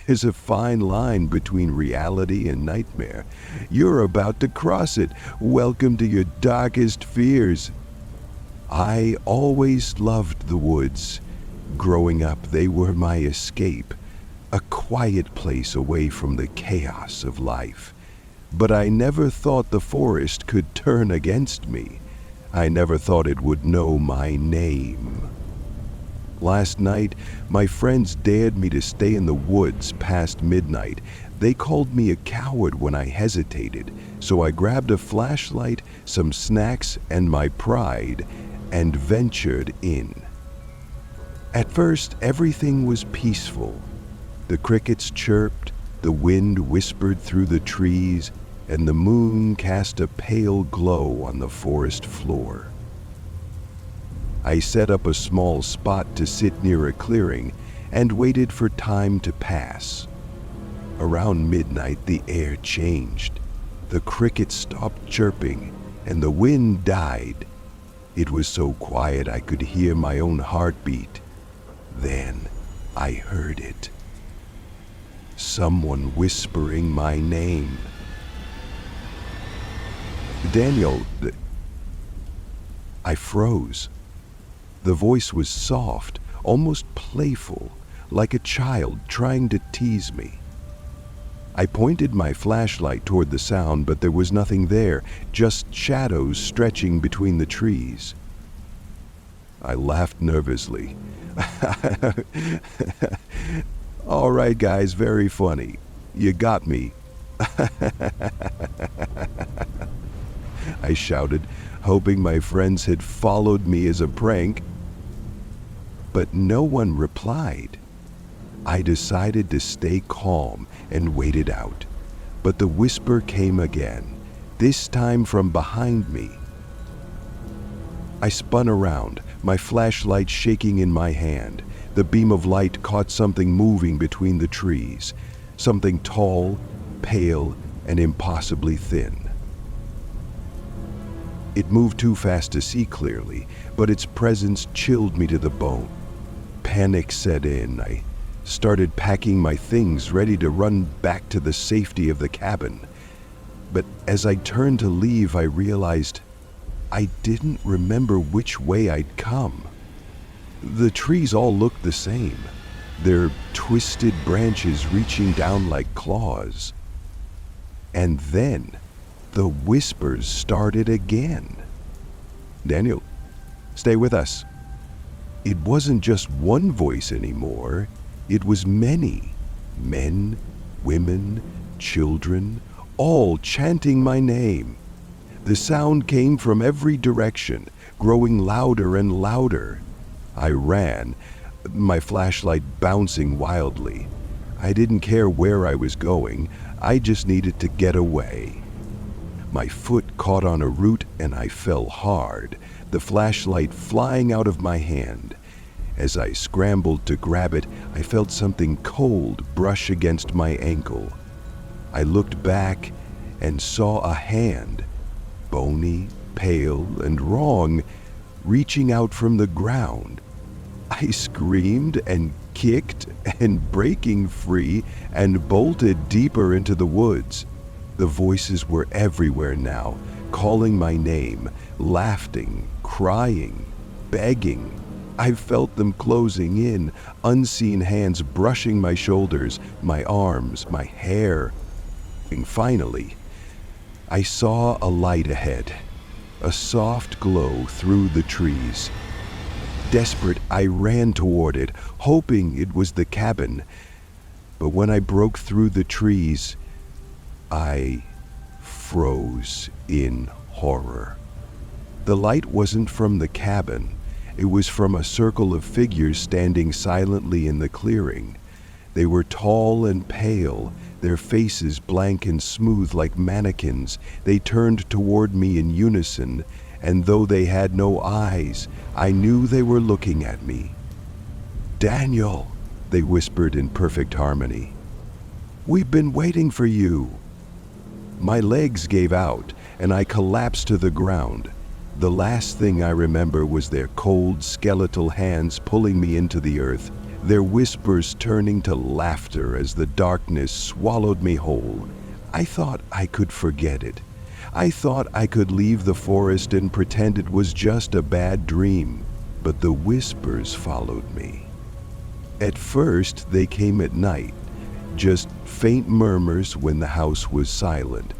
There's a fine line between reality and nightmare. You're about to cross it. Welcome to your darkest fears. I always loved the woods. Growing up, they were my escape, a quiet place away from the chaos of life. But I never thought the forest could turn against me. I never thought it would know my name. Last night, my friends dared me to stay in the woods past midnight. They called me a coward when I hesitated, so I grabbed a flashlight, some snacks, and my pride, and ventured in. At first, everything was peaceful. The crickets chirped, the wind whispered through the trees, and the moon cast a pale glow on the forest floor. I set up a small spot to sit near a clearing and waited for time to pass. Around midnight, the air changed. The crickets stopped chirping, and the wind died. It was so quiet I could hear my own heartbeat. Then I heard it. Someone whispering my name. Daniel, I froze. The voice was soft, almost playful, like a child trying to tease me. I pointed my flashlight toward the sound, but there was nothing there, just shadows stretching between the trees. I laughed nervously. All right, guys, very funny. You got me. I shouted, hoping my friends had followed me as a prank. But no one replied. I decided to stay calm and waited out. But the whisper came again, this time from behind me. I spun around, my flashlight shaking in my hand. The beam of light caught something moving between the trees, something tall, pale, and impossibly thin. It moved too fast to see clearly, but its presence chilled me to the bone. Panic set in. I started packing my things, ready to run back to the safety of the cabin. But as I turned to leave, I realized I didn't remember which way I'd come. The trees all looked the same, their twisted branches reaching down like claws. And then the whispers started again. Daniel, stay with us. It wasn't just one voice anymore. It was many. Men, women, children, all chanting my name. The sound came from every direction, growing louder and louder. I ran, my flashlight bouncing wildly. I didn't care where I was going. I just needed to get away. My foot caught on a root and I fell hard, the flashlight flying out of my hand. As I scrambled to grab it, I felt something cold brush against my ankle. I looked back and saw a hand, bony, pale, and wrong, reaching out from the ground. I screamed and kicked and breaking free and bolted deeper into the woods. The voices were everywhere now, calling my name, laughing, crying, begging. I felt them closing in, unseen hands brushing my shoulders, my arms, my hair. And finally, I saw a light ahead, a soft glow through the trees. Desperate, I ran toward it, hoping it was the cabin. But when I broke through the trees, I froze in horror. The light wasn't from the cabin. It was from a circle of figures standing silently in the clearing. They were tall and pale, their faces blank and smooth like mannequins. They turned toward me in unison, and though they had no eyes, I knew they were looking at me. "Daniel," they whispered in perfect harmony. "We've been waiting for you." My legs gave out, and I collapsed to the ground. The last thing I remember was their cold, skeletal hands pulling me into the earth. their whispers turning to laughter as the darkness swallowed me whole. I thought I could forget it. I thought I could leave the forest and pretend it was just a bad dream, but the whispers followed me. At first, they came at night, just faint murmurs when the house was silent.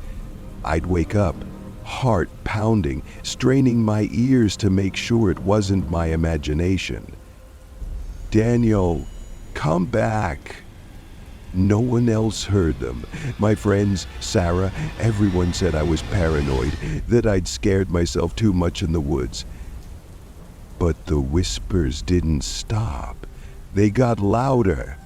I'd wake up, heart pounding, straining my ears to make sure it wasn't my imagination. "Daniel, come back." No one else heard them. My friends, Sarah, everyone said I was paranoid, that I'd scared myself too much in the woods. But the whispers didn't stop. They got louder.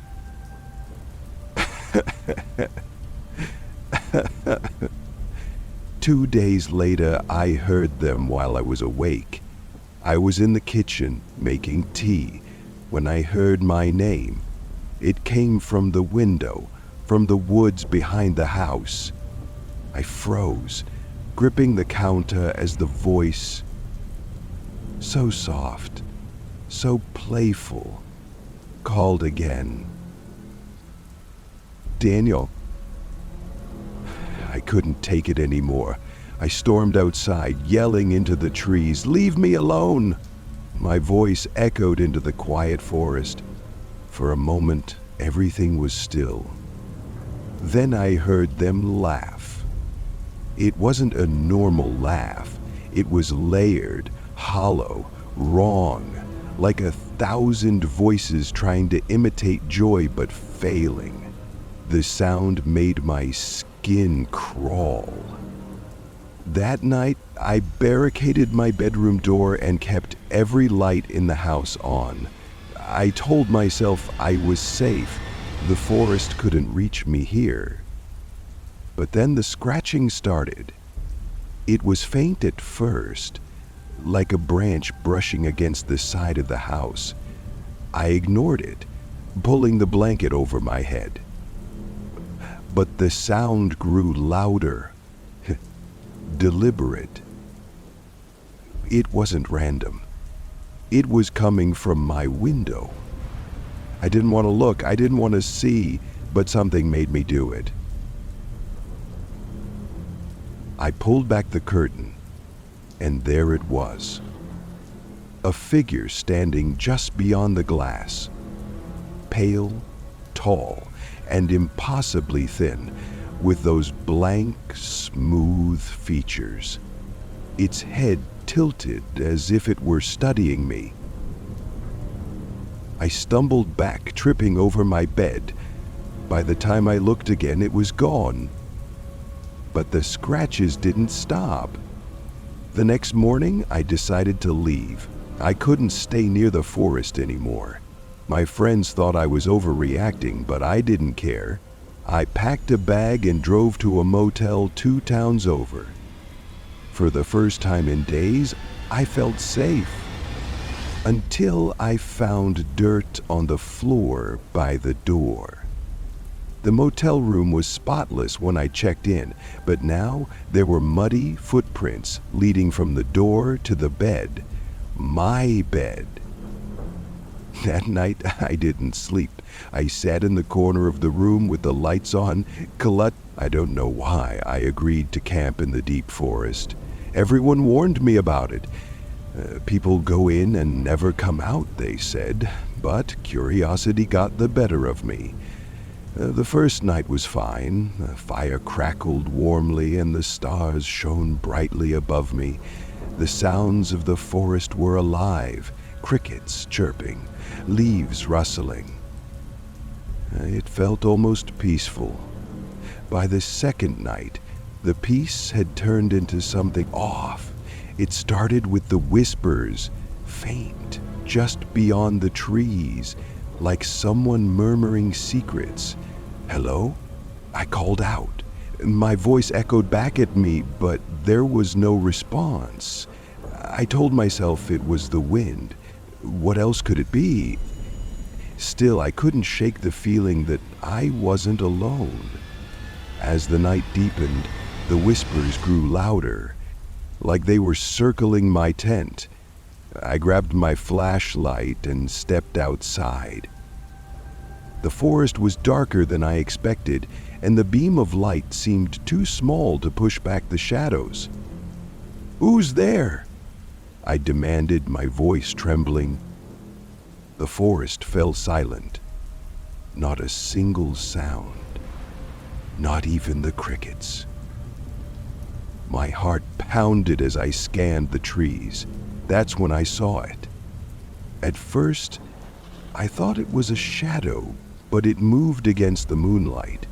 2 days later, I heard them while I was awake. I was in the kitchen making tea when I heard my name. It came from the window, from the woods behind the house. I froze, gripping the counter as the voice, so soft, so playful, called again. "Daniel." I couldn't take it anymore. I stormed outside, yelling into the trees, "Leave me alone!" My voice echoed into the quiet forest. For a moment, everything was still. Then I heard them laugh. It wasn't a normal laugh. It was layered, hollow, wrong, like 1,000 voices trying to imitate joy but failing. The sound made my skin crawl. That night, I barricaded my bedroom door and kept every light in the house on. I told myself I was safe. The forest couldn't reach me here. But then the scratching started. It was faint at first, like a branch brushing against the side of the house. I ignored it, pulling the blanket over my head. But the sound grew louder, deliberate. It wasn't random. It was coming from my window. I didn't want to look, I didn't want to see, but something made me do it. I pulled back the curtain, and there it was. A figure standing just beyond the glass. Pale, tall, and impossibly thin, with those blank, smooth features. Its head tilted as if it were studying me. I stumbled back, tripping over my bed. By the time I looked again, it was gone. But the scratches didn't stop. The next morning, I decided to leave. I couldn't stay near the forest anymore. My friends thought I was overreacting, but I didn't care. I packed a bag and drove to a motel 2 towns over. For the first time in days, I felt safe. Until I found dirt on the floor by the door. The motel room was spotless when I checked in, but now there were muddy footprints leading from the door to the bed. My bed. That night, I didn't sleep. I sat in the corner of the room with the lights on. I don't know why I agreed to camp in the deep forest. Everyone warned me about it. People go in and never come out, they said, but curiosity got the better of me. The first night was fine. The fire crackled warmly and the stars shone brightly above me. The sounds of the forest were alive, crickets chirping, leaves rustling. It felt almost peaceful. By the second night, the peace had turned into something off. It started with the whispers, faint, just beyond the trees, like someone murmuring secrets. "Hello?" I called out. My voice echoed back at me, but there was no response. I told myself it was the wind. What else could it be? Still, I couldn't shake the feeling that I wasn't alone. As the night deepened, the whispers grew louder, like they were circling my tent. I grabbed my flashlight and stepped outside. The forest was darker than I expected, and the beam of light seemed too small to push back the shadows. "Who's there?" I demanded, my voice trembling. The forest fell silent. Not a single sound. Not even the crickets. My heart pounded as I scanned the trees. That's when I saw it. At first, I thought it was a shadow, but it moved against the moonlight.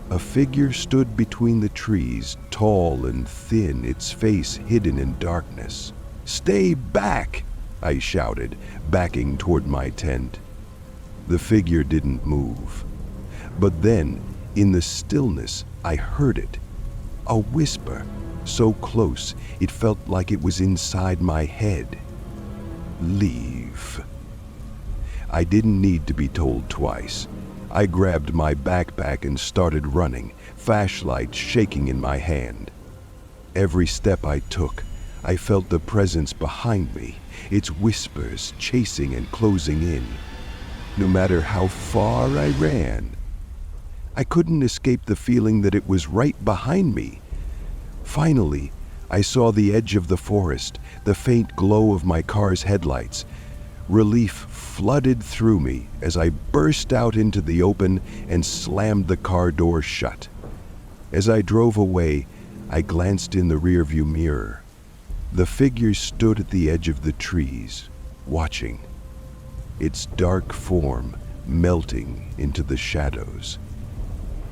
A figure stood between the trees, tall and thin, its face hidden in darkness. "Stay back!" I shouted, backing toward my tent. The figure didn't move. But then, in the stillness, I heard it. A whisper, so close it felt like it was inside my head. "Leave." I didn't need to be told twice. I grabbed my backpack and started running, flashlight shaking in my hand. Every step I took, I felt the presence behind me, its whispers chasing and closing in. No matter how far I ran, I couldn't escape the feeling that it was right behind me. Finally, I saw the edge of the forest, the faint glow of my car's headlights. Relief flooded through me as I burst out into the open and slammed the car door shut. As I drove away, I glanced in the rearview mirror. The figure stood at the edge of the trees, watching, its dark form melting into the shadows.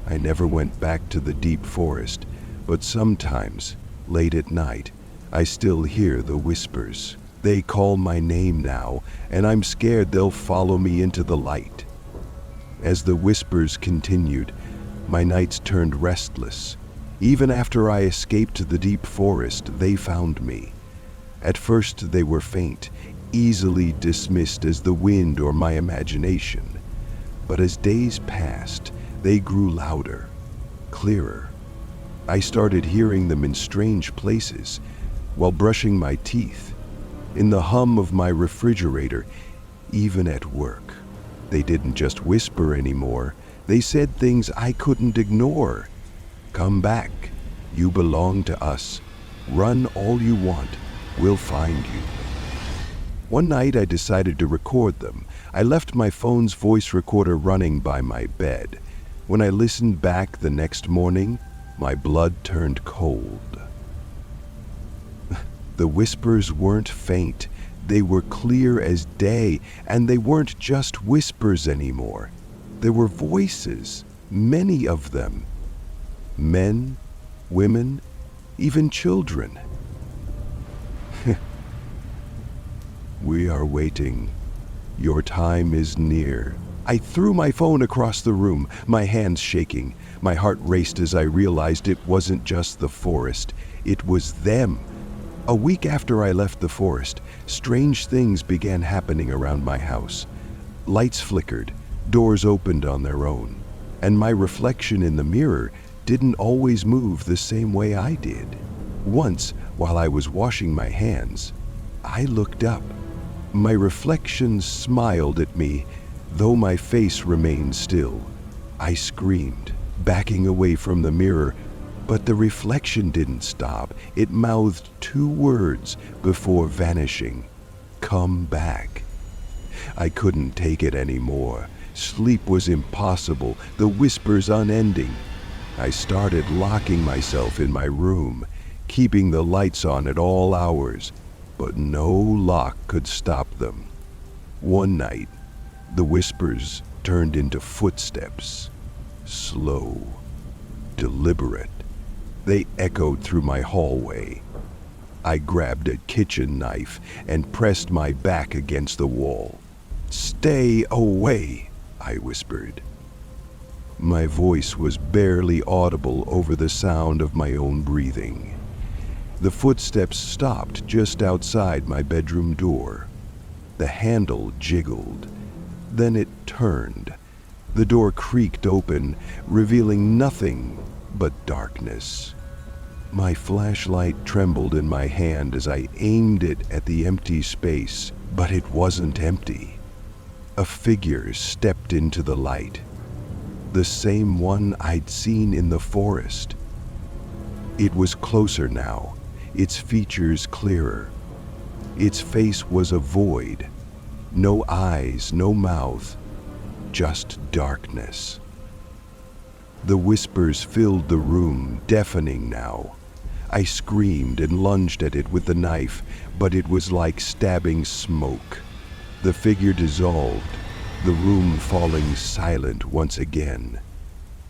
I never went back to the deep forest, but sometimes, late at night, I still hear the whispers. They call my name now, and I'm scared they'll follow me into the light. As the whispers continued, my nights turned restless. Even after I escaped to the deep forest, they found me. At first they were faint, easily dismissed as the wind or my imagination. But as days passed, they grew louder, clearer. I started hearing them in strange places, while brushing my teeth, in the hum of my refrigerator, even at work. They didn't just whisper anymore. They said things I couldn't ignore. "Come back. You belong to us. Run all you want. We'll find you." One night I decided to record them. I left my phone's voice recorder running by my bed. When I listened back the next morning, my blood turned cold. The whispers weren't faint. They were clear as day, and they weren't just whispers anymore. There were voices, many of them. Men, women, even children. "We are waiting. Your time is near." I threw my phone across the room, my hands shaking. My heart raced as I realized it wasn't just the forest, it was them. A week after I left the forest, strange things began happening around my house. Lights flickered, doors opened on their own, and my reflection in the mirror didn't always move the same way I did. Once, while I was washing my hands, I looked up. My reflection smiled at me, though my face remained still. I screamed, backing away from the mirror, but the reflection didn't stop. It mouthed two words before vanishing. "Come back." I couldn't take it anymore. Sleep was impossible, the whispers unending. I started locking myself in my room, keeping the lights on at all hours, but no lock could stop them. One night, the whispers turned into footsteps, slow, deliberate. They echoed through my hallway. I grabbed a kitchen knife and pressed my back against the wall. "Stay away," I whispered. My voice was barely audible over the sound of my own breathing. The footsteps stopped just outside my bedroom door. The handle jiggled. Then it turned. The door creaked open, revealing nothing but darkness. My flashlight trembled in my hand as I aimed it at the empty space, but it wasn't empty. A figure stepped into the light. The same one I'd seen in the forest. It was closer now, its features clearer. Its face was a void. No eyes, no mouth, just darkness. The whispers filled the room, deafening now. I screamed and lunged at it with the knife, but it was like stabbing smoke. The figure dissolved, the room falling silent once again.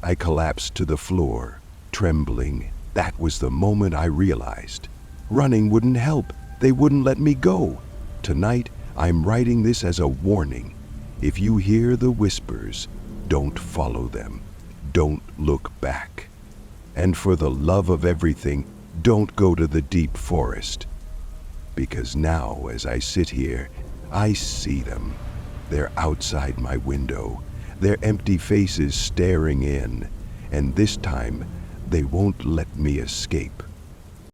I collapsed to the floor, trembling. That was the moment I realized. Running wouldn't help. They wouldn't let me go. Tonight, I'm writing this as a warning. If you hear the whispers, don't follow them. Don't look back. And for the love of everything, don't go to the deep forest. Because now, as I sit here, I see them. They're outside my window, their empty faces staring in, and this time, they won't let me escape.